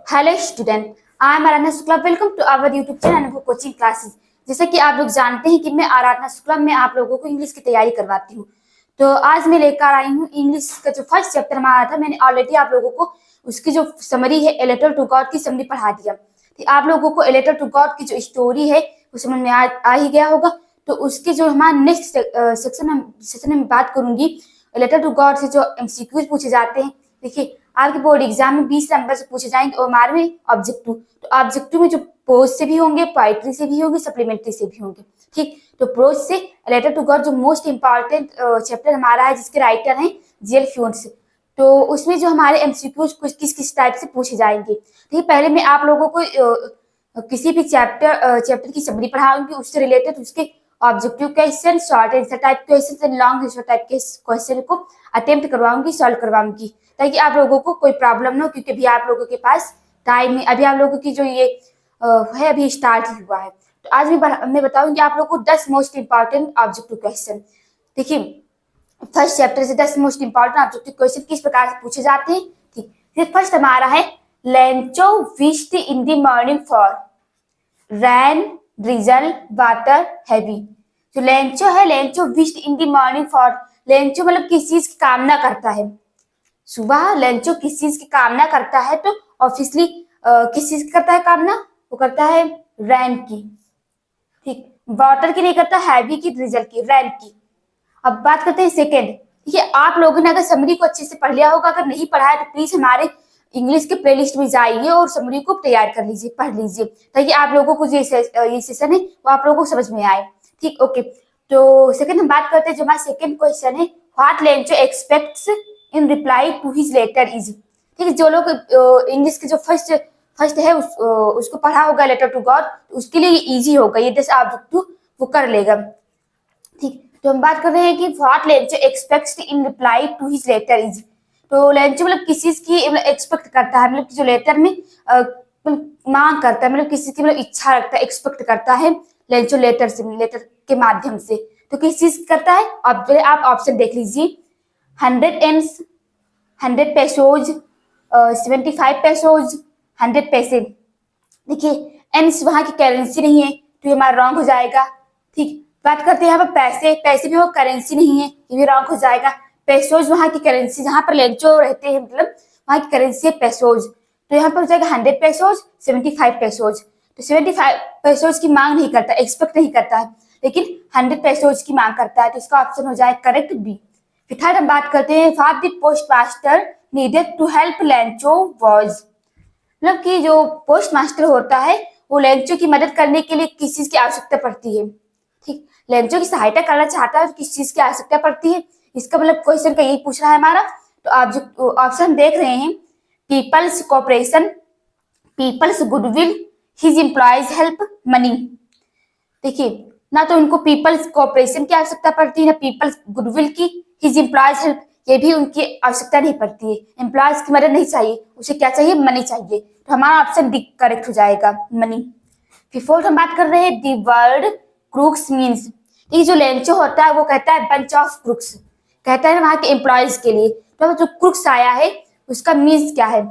Hello student, I am Aradhana Shukla. Welcome to our YouTube channel Anubhav coaching classes. जैसा कि आप लोग जानते हैं कि मैं आराधना शुक्ला में आप लोगों को इंग्लिश की तैयारी करवाती हूँ। तो आज मैं लेकर आई हूँ इंग्लिश का जो फर्स्ट चैप्टर हमारा था। मैंने ऑलरेडी आप लोगों को उसकी जो समरी है ए लेटर टू गॉड की समरी पढ़ा दिया। तो आप लोगों को ए लेटर टू गॉड की जो स्टोरी है वो समझ में आ ही गया होगा। तो उसके जो हमारा नेक्स्ट सेक्शन में बात करूंगी ए लेटर टू गॉड से जो एमसीक्यूज पूछे जाते हैं। देखिए, आपके बोर्ड एग्जाम में 20 नंबर से पूछे जाएंगे और हमारे में ऑब्जेक्टिव। तो ऑब्जेक्टिव में जो प्रोज से भी होंगे, पोइट्री से भी होंगे, सप्लीमेंट्री से भी होंगे। ठीक, तो प्रोज से लेटर टू गॉड जो मोस्ट इंपॉर्टेंट चैप्टर हमारा है, जिसके राइटर हैं जीएल फ्यूंस। तो उसमें जो हमारे एमसीक्यूज कुछ किस किस टाइप से पूछे जाएंगे। ठीक, पहले मैं आप लोगों को किसी भी चैप्टर की समरी पढ़ाऊंगी, उससे रिलेटेड उसके objective question, short answer type question, long answer type के क्वेश्चन को अटेम्प्ट करवाऊंगी, सॉल्व करवाऊंगी, ताकि आप लोगों को कोई प्रॉब्लम ना हो। क्योंकि अभी आप लोगों के पास टाइम है, अभी आप लोगों की जो ये है अभी स्टार्ट ही हुआ है। तो आज मैं बताऊंगी आप लोगों को 10 मोस्ट इंपॉर्टेंट ऑब्जेक्टिव क्वेश्चन। देखिए, फर्स्ट चैप्टर से 10 मोस्ट इंपॉर्टेंट ऑब्जेक्टिव क्वेश्चन किस प्रकार से पूछे जाते हैं। ठीक, फर्स्ट हमारा है Lencho wished in the morning for rain, drizzle, water, heavy. जो लेंचो है, Lencho wished in the morning for, Lencho मतलब किस चीज की कामना करता है। सुबह लेंचो किस चीज की कामना करता है, तो ऑब्वियसली किस चीज की करता है कामना, वो करता है रैन की। ठीक, वाटर की नहीं करता, हैवी की, ड्रिजल की, रैन की। अब बात करते हैं सेकेंड। ठीक है, आप लोगों ने अगर समरी को अच्छे से पढ़ लिया होगा, अगर नहीं पढ़ा है तो प्लीज हमारे इंग्लिश के प्लेलिस्ट में जाइए और समरी को तैयार कर लीजिए, पढ़ लीजिए, ताकि आप लोगों को ये सेशन है वो आप लोगों को समझ में आए। ठीक, ओके। तो सेकंड हम बात करते हैं, जो हमारा सेकंड क्वेश्चन है, what Lencho expects in reply to his letter is. ठीक है, जो लोग इंग्लिश के जो फर्स्ट है उसको पढ़ा होगा लेटर टू गॉड, उसके लिए इजी होगा, ये 10 ऑब्जेक्टिव वो कर लेगा। ठीक, तो हम बात कर रहे हैं कि what Lencho expects in reply to his letter is. तो लेंचो मतलब किसी चीज की एक्सपेक्ट करता है, मतलब जो लेटर में मांग करता है, मतलब किसी की मतलब इच्छा रखता है, एक्सपेक्ट करता है लेंचो लेटर से, लेटर के माध्यम से। तो किस चीज करता है, आप ऑप्शन देख लीजिए। 100 एम्स, 100 पेसोज, 75 पेसोज, 100 पैसे। देखिए, एम्स वहां की करेंसी नहीं है, तो ये हमारा रॉन्ग हो जाएगा। ठीक, बात करते हैं यहाँ पर पैसे, पैसे भी वो करेंसी नहीं है, ये भी रॉन्ग हो जाएगा। पेसोज वहां की करेंसी, जहां पर लेंचो रहते हैं, मतलब वहां की करेंसी है पेसोज, तो यहाँ पर हो जाएगा 100 पेसोज, 75 पेसोज। तो 75 पेसोज की मांग नहीं करता, एक्सपेक्ट नहीं करता है, लेकिन 100 पेसोज की मांग करता है, तो इसका ऑप्शन हो जाए करेक्ट बी। फिर थर्ड हम बात करते हैं, what the postmaster needed to help Lencho was. मतलब कि जो पोस्ट मास्टर होता है वो लेंचो की मदद करने के लिए किस चीज की आवश्यकता पड़ती है। ठीक, लेंचो की सहायता करना चाहता है तो किस चीज की आवश्यकता पड़ती है, इसका मतलब क्वेश्चन का यही पूछ रहा है हमारा। तो आप जो ऑप्शन देख रहे हैं, people's cooperation, people's goodwill, his employees help, money. देखिए, ना तो उनको पीपल्स कोऑपरेशन की आवश्यकता पड़ती है, ना पीपल्स गुडविल की, हिज एम्प्लॉयज हेल्प, ये भी उनकी आवश्यकता नहीं पड़ती है, एम्प्लॉयज की मदद नहीं चाहिए, उसे क्या चाहिए, मनी चाहिए। तो हमारा ऑप्शन डी करेक्ट हो जाएगा, मनी। फिर फोर्थ हम बात कर रहे हैं, दी वर्ड क्रूक्स मीन्स। ये जो लेंचो होता है वो कहता है बंच ऑफ क्रूक्स, कहता है वहां के एम्प्लॉयज के लिए। तो जो क्रूक्स आया है उसका मीन्स क्या है,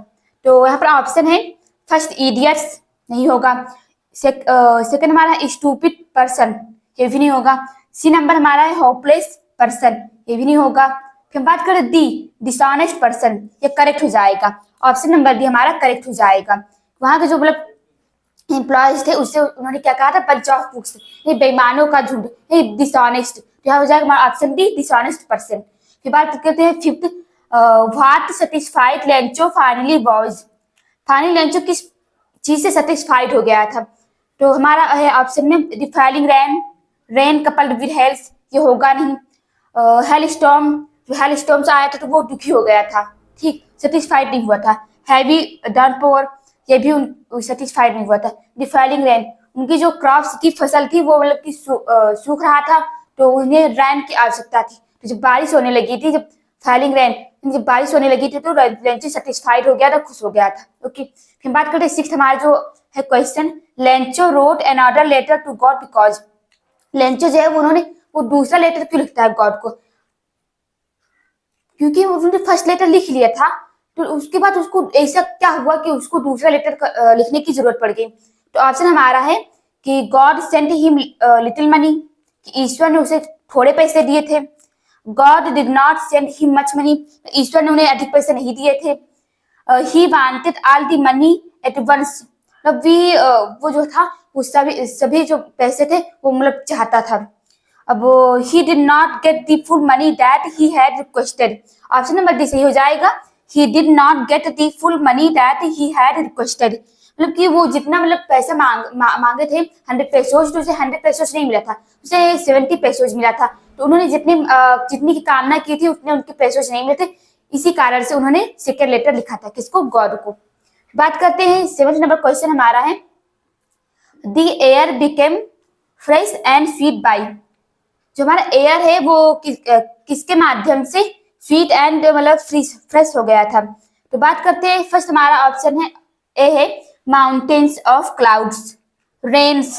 तो यहाँ पर ऑप्शन है फर्स्ट इडियट्स, नहीं होगा। सेकंड हमारा स्टूपिड पर्सन, ये भी नहीं होगा। सी नंबर हमारा है होपलेस पर्सन, ये भी नहीं होगा। फिर हम बात करें दी डिसऑनेस्ट पर्सन, ये करेक्ट हो जाएगा, ऑप्शन नंबर डी हमारा करेक्ट हो जाएगा। वहां के जो मतलब एम्प्लॉयज थे उससे उन्होंने क्या कहा था, बंच ऑफ बुक्स, ये बेईमानों का झुंड, ये डिसऑनेस्ट, तो यहाँ हो जाएगा हमारा ऑप्शन डी डिसऑनेस्ट पर्सन। फिर बात करते हैं fifth, what satisfied Lencho finally was. Finally Lencho किस चीज से सेटिस्फाइड हो गया था, तो हमारा है ऑप्शन में डिफाइलिंग रैन, रेन कपल्ड विद हेल्स, ये होगा नहीं। हेल स्टॉर्म, जो हेल स्टॉर्म से आया था तो वो दुखी हो गया था, ठीक, सेटिस्फाइड नहीं हुआ था। हैवी डाउनपोर, ये भी सेटिस्फाइड नहीं हुआ था। डिफाइलिंग रैन, उनकी जो क्रॉप्स की फसल थी वो मतलब कि सूख रहा था, तो उन्हें रैन की आवश्यकता थी। तो जब बारिश होने लगी थी, जब फाइलिंग रैन, जब बारिश होने लगी थी तो लेंचो सेटिस्फाइड हो गया था, खुश हो गया था। ओके, फिर बात करते हैं सिक्स्थ हमारा जो है question, Lencho wrote another letter to God because. Lencho जो है उन्होंने वो दूसरा लेटर क्यों लिखता है गॉड को, क्योंकि उन्होंने फर्स्ट लेटर लिख लिया था, तो उसके बाद उसको ऐसा क्या हुआ कि उसको दूसरा लेटर लिखने की जरूरत पड़ गई। तो ऑप्शन हमारा है कि God sent him little money, कि ईश्वर ने उसे थोड़े पैसे दिए थे। God did not send him much money, ईश्वर ने उन्हें अधिक पैसे नहीं दिए थे। He wanted all the money at once, मतलब वो जो था वो सभी जो पैसे थे वो मतलब चाहता था। अब he did not get the full money that he had requested, option number D सही हो जाएगा। He did not get the full money that he had requested, मतलब कि वो जितना मतलब पैसा मांगे थे 100 पेसोज, तो उसे 100 पेसोज नहीं मिला था, उसे 70 पेसोज मिला था। तो उन्होंने जितनी की कामना की थी उतने उनके पेसोज नहीं मिले थे, इसी कारण से उन्होंने सेकेंड लेटर लिखा था, किसको, गॉड को। बात करते हैं 7th नंबर क्वेश्चन हमारा है, the air became fresh and sweet by, जो हमारा एयर है वो किसके माध्यम से स्वीट एंड मतलब फ्रेश हो गया था। तो बात करते हैं, फर्स्ट हमारा ऑप्शन है ए है mountains of clouds, rains,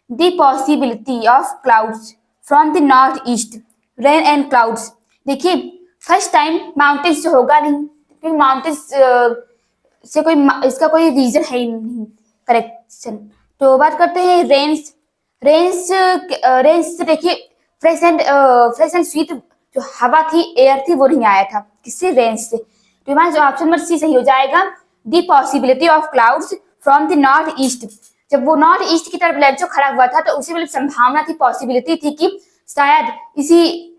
the possibility of clouds from the north east, rain and clouds. देखिए फर्स्ट टाइम माउंटेन्स से होगा नहीं, क्योंकि माउंटेन्स से इसका कोई रीजन है ही नहीं, करेक्शन। तो बात करते हैं रेन्स, रेन्स से देखिए फ्रेश एंड स्वीट जो हवा थी, एयर थी, वो नहीं आया था, किससे, रेन्स से। तो हमारा जो ऑप्शन नंबर सी सही हो जाएगा, the possibility of clouds from the north east. जब वो नॉर्थ ईस्ट की तरफ लेंचो खड़ा हुआ था तो उसे मतलब संभावना थी, पॉसिबिलिटी थी कि शायद इसी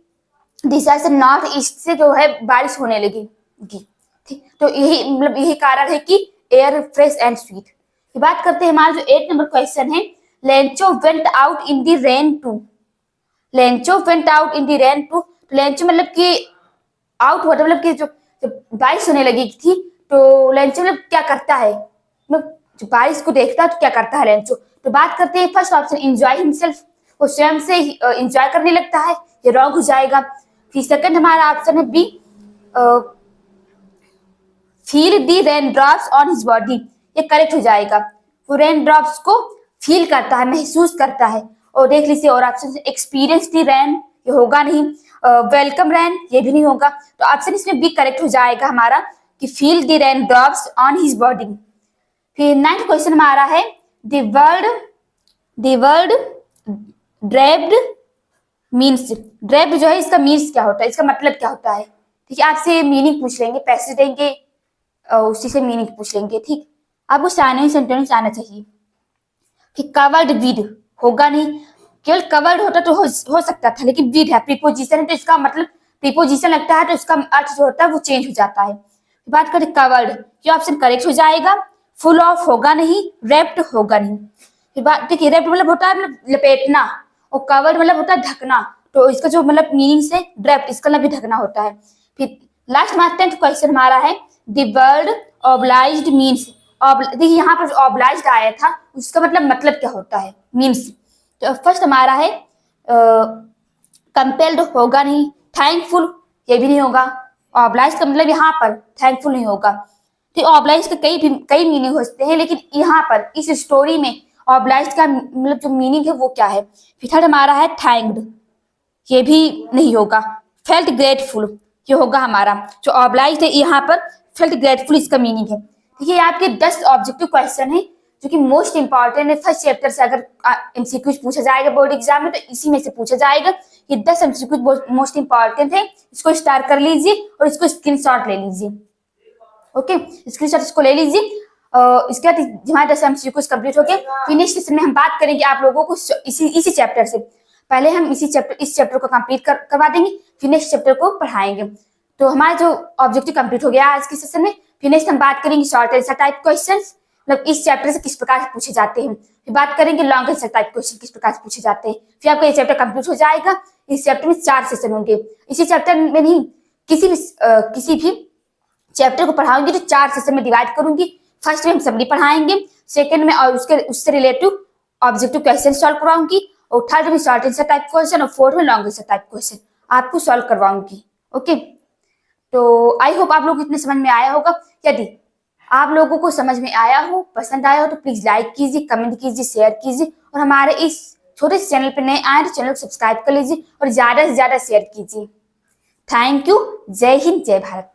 दिशा से नॉर्थ ईस्ट से जो है बारिश होने लगेगी, ठीक। तो यही कारण है कि एयर फ्रेश एंड स्वीट। बात करते हैं हमारा जो 8 नंबर क्वेश्चन है, Lencho went out in the rain to, Lencho went out in the rain to, Lencho मतलब कि आउट हुआ, मतलब कि जो बारिश होने लगी थी, तो लेंचो मतलब क्या करता है, मतलब जो बारिश को देखता है तो क्या करता है लेंचो। तो बात करते हैं फर्स्ट ऑप्शन एंजॉय हिमसेल्फ, वो स्वयं से एंजॉय करने लगता है, ये रॉन्ग हो जाएगा। फिर सेकंड हमारा ऑप्शन है B, feel the rain drops on his body, ये करेक्ट हो जाएगा, वो रेन ड्रॉप्स को फील करता है, महसूस करता है। और देख लीजिए और ऑप्शन एक्सपीरियंस द रेन, ये होगा नहीं। वेलकम रेन, ये भी नहीं होगा। तो ऑप्शन इसमें बी करेक्ट हो जाएगा हमारा, कि feel the rain drops on his body. फिर 9th क्वेश्चन हमारा है, the word draped means, draped जो है इसका मीन्स क्या होता है, इसका मतलब क्या होता है, ठीक है। आपसे मीनिंग पूछ लेंगे, पैसेज देंगे, उसी से मीनिंग पूछ लेंगे, ठीक। आपको साइनिंग सेंटेंस आना चाहिए। फिर कवर्ड विद होगा नहीं, केवल कवर्ड होता तो हो सकता था, लेकिन विद है, प्रीपोजिशन है, तो इसका मतलब प्रीपोजिशन लगता है तो इसका अर्थ जो होता है वो चेंज हो जाता है। बात करें कवर्ड, ये ऑप्शन करेक्ट हो जाएगा। फुल ऑफ होगा नहीं, रेप्ड होगा नहीं। फिर बात देखिए, रेप्ड मतलब होता है मतलब लपेटना, और कवर्ड मतलब होता है ढकना, तो इसका जो मतलब मीनिंग से ड्रेप्ड, इसका मतलब भी ढकना होता है। फिर लास्ट हमारा 10th क्वेश्चन हमारा है, द वर्ड ऑब्लाइज्ड मीन्स, देखिए यहाँ पर जो ऑब्लाइज्ड आया था उसका मतलब क्या होता है, मीन्स। तो फर्स्ट हमारा है कंपेल्ड होगा नहीं, थैंकफुल ये भी नहीं होगा, ऑब्लाइज्ड का मतलब यहाँ पर थैंकफुल नहीं होगा। तो ऑब्लाइज्ड के कई मीनिंग होते हैं, लेकिन यहाँ पर इस स्टोरी में ऑब्लाइज्ड का मतलब जो मीनिंग है वो क्या है। फिर थर्ड हमारा है थैंक्ड, ये भी नहीं होगा। फेल्ट ग्रेटफुल, ये होगा हमारा जो ऑब्लाइज्ड है, यहाँ पर फेल्ट ग्रेटफुल इसका मीनिंग है। देखिए आपके 10 ऑब्जेक्टिव क्वेश्चन है जो कि मोस्ट इंपॉर्टेंट है। फर्स्ट चैप्टर से अगर एमसीक्यूज पूछा जाएगा बोर्ड एग्जाम में तो इसी में से पूछा जाएगा। ये 10 एमसीक्यूज मोस्ट इंपॉर्टेंट है, इसको स्टार कर लीजिए और इसको स्क्रीनशॉट ले लीजिए। ओके, स्क्रीनशॉट इसको ले लीजिए। इसके बाद हमारे 10 एमसीक्यूज कंप्लीट हो गए। फिर नेक्स्ट सेशन में हम बात करेंगे आप लोगों को इसी चैप्टर से। पहले हम इस चैप्टर को कंप्लीट करवा देंगे, फिर नेक्स्ट चैप्टर को पढ़ाएंगे। तो हमारा जो ऑब्जेक्टिव कंप्लीट हो गया आज के सेशन में। फिर नेक्स्ट हम बात करेंगे शॉर्ट आंसर टाइप क्वेश्चंस, मतलब इस चैप्टर से किस प्रकार से पूछे जाते हैं। फिर बात करेंगे लॉन्ग आंसर टाइप क्वेश्चन किस प्रकार से पूछे जाते हैं। फिर आपका ये चैप्टर कंप्लीट हो जाएगा। इस चैप्टर में 4 सेशन होंगे। इसी चैप्टर में नहीं, किसी भी चैप्टर को पढ़ाऊंगी तो 4 सेशन में डिवाइड करूंगी। फर्स्ट में हम समरी पढ़ाएंगे, सेकंड में और उससे रिलेटिव ऑब्जेक्टिव क्वेश्चन सॉल्व कराऊंगी, और थर्ड में शॉर्ट आंसर टाइप क्वेश्चन, और फोर्थ में लॉन्ग आंसर टाइप क्वेश्चन आपको सॉल्व करवाऊंगी। ओके, तो आई होप आप लोग इतने समझ में आया होगा। यदि आप लोगों को समझ में आया हो, पसंद आया हो तो प्लीज लाइक कीजिए, कमेंट कीजिए, शेयर कीजिए, और हमारे इस छोटे से चैनल पर नए आए तो चैनल को सब्सक्राइब कर लीजिए और ज्यादा से ज्यादा शेयर कीजिए। Thank you. जय हिंद, जय भारत।